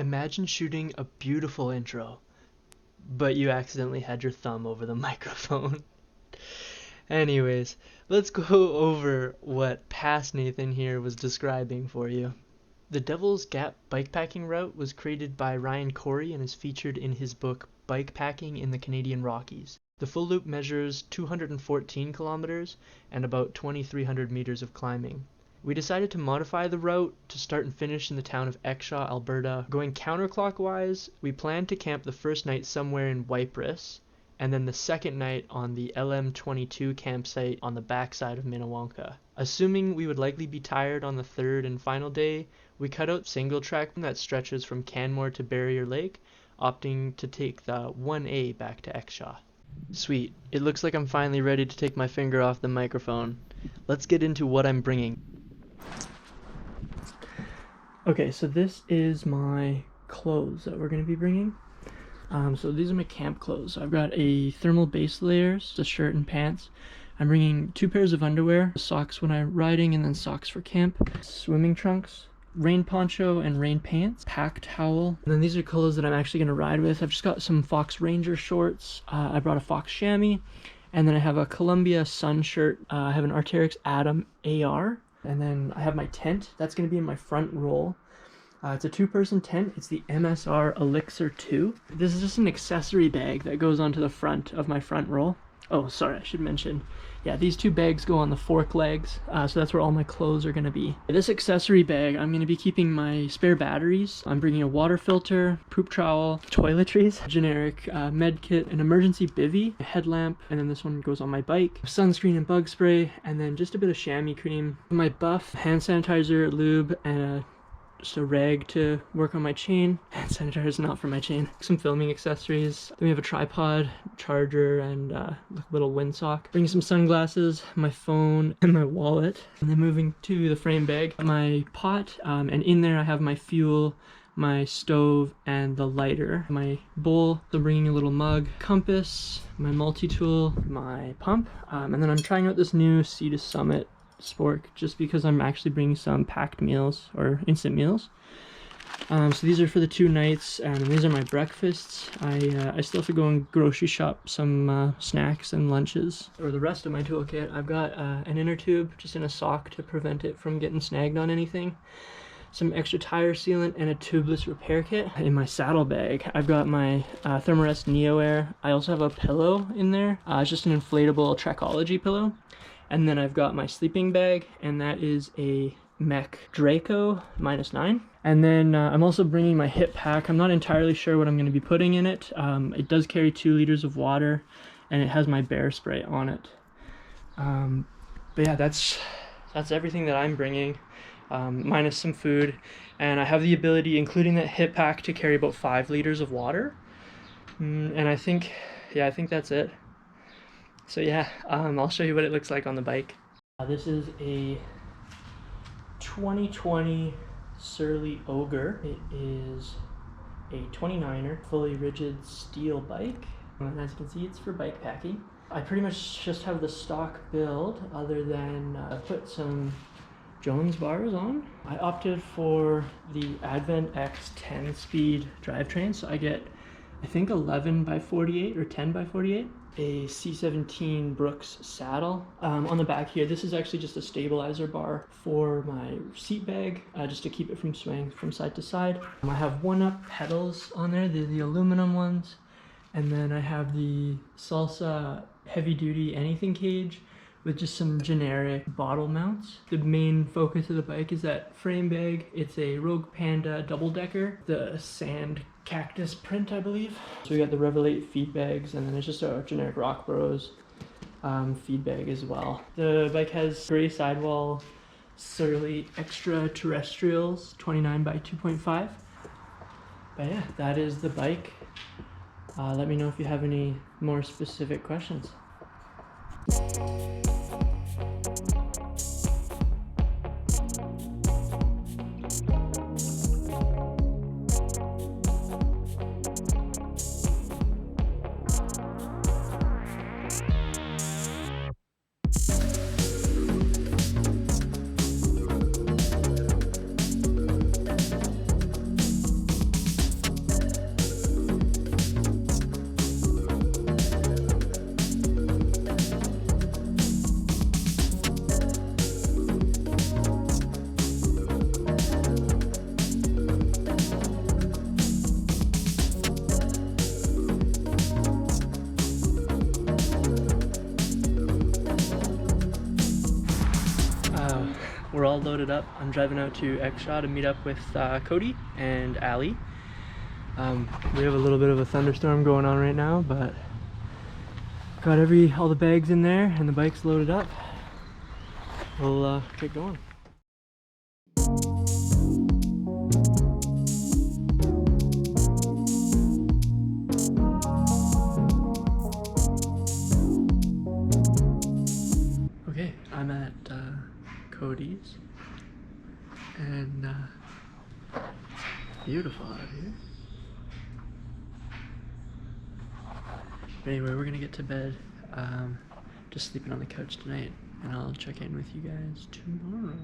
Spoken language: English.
Imagine shooting a beautiful intro, but you accidentally had your thumb over the microphone. Anyways, let's go over what past Nathan here was describing for you. The Devil's Gap bikepacking route was created by Ryan Correy and is featured in his book Bikepacking in the Canadian Rockies. The full loop measures 214 kilometers and about 2,300 meters of climbing. We decided to modify the route to start and finish in the town of Exshaw, Alberta. Going counterclockwise, we planned to camp the first night somewhere in Wyprus, and then the second night on the LM22 campsite on the backside of Minnewanka. Assuming we would likely be tired on the third and final day, we cut out single track that stretches from Canmore to Barrier Lake, opting to take the 1A back to Exshaw. Sweet, it looks like I'm finally ready to take my finger off the microphone. Let's get into what I'm bringing. Okay, so this is my clothes that we're going to be bringing. So these are my camp clothes. I've got a thermal base layers, a shirt and pants. I'm bringing 2 pairs of underwear, socks when I'm riding and then socks for camp, swimming trunks, rain poncho and rain pants, pack towel. And then these are clothes that I'm actually going to ride with. I've just got some Fox Ranger shorts. I brought a Fox chamois, and then I have a Columbia sun shirt. I have an Arc'teryx Atom AR. And then I have my tent. That's going to be in my front roll. It's a 2-person tent. It's the MSR Elixir 2. This is just an accessory bag that goes onto the front of my front roll. Oh, sorry, I should mention. Yeah, these 2 bags go on the fork legs, so that's where all my clothes are going to be. This accessory bag, I'm going to be keeping my spare batteries. I'm bringing a water filter, poop trowel, toiletries, generic med kit, an emergency bivvy, a headlamp, and then this one goes on my bike, sunscreen and bug spray, and then just a bit of chamois cream. My buff, hand sanitizer, lube, and just a rag to work on my chain. Hand sanitizer is not for my chain. Some filming accessories. Then we have a tripod, charger, and a little windsock. Bring some sunglasses, my phone, and my wallet. And then moving to the frame bag, my pot, and in there I have my fuel, my stove, and the lighter. My bowl, so bringing a little mug, compass, my multi-tool, my pump, and then I'm trying out this new Sea to Summit spork just because I'm actually bringing some packed meals or instant meals. So these are for the 2 nights, and these are my breakfasts. I still have to go and grocery shop some snacks and lunches. For the rest of my toolkit, I've got an inner tube just in a sock to prevent it from getting snagged on anything, some extra tire sealant, and a tubeless repair kit. In my saddle bag, I've got my Thermarest Neo Air. I also have a pillow in there. It's just an inflatable Trekology pillow. And then I've got my sleeping bag, and that is a Mech Draco -9. And then I'm also bringing my hip pack. I'm not entirely sure what I'm going to be putting in it. It does carry 2 liters of water, and it has my bear spray on it. But yeah, that's everything that I'm bringing, minus some food. And I have the ability, including that hip pack, to carry about 5 liters of water. And I think that's it. So yeah, I'll show you what it looks like on the bike. This is a 2020 Surly Ogre. It is a 29er, fully rigid steel bike. And as you can see, it's for bike packing. I pretty much just have the stock build, other than I put some Jones bars on. I opted for the Advent X 10-speed drivetrain, so I get, I think, 11x48 or 10x48. A C17 Brooks saddle. On the back here, this is actually just a stabilizer bar for my seat bag, just to keep it from swaying from side to side. I have 1-up pedals on there, the aluminum ones, and then I have the Salsa heavy duty anything cage with just some generic bottle mounts. The main focus of the bike is that frame bag. It's a Rogue Panda double-decker, the sand cactus print, I believe. So we got the Revelate feed bags, and then it's just a generic Rock Bros feed bag as well. The bike has gray sidewall Surly Extraterrestrials 29x2.5. But yeah, that is the bike. Let me know if you have any more specific questions. all loaded up. I'm driving out to Exshaw to meet up with Cody and Allie. We have a little bit of a thunderstorm going on right now, but got all the bags in there and the bike's loaded up. We'll get going. Okay, I'm at Cody's, and beautiful out here. But anyway, we're gonna get to bed. Just sleeping on the couch tonight, and I'll check in with you guys tomorrow.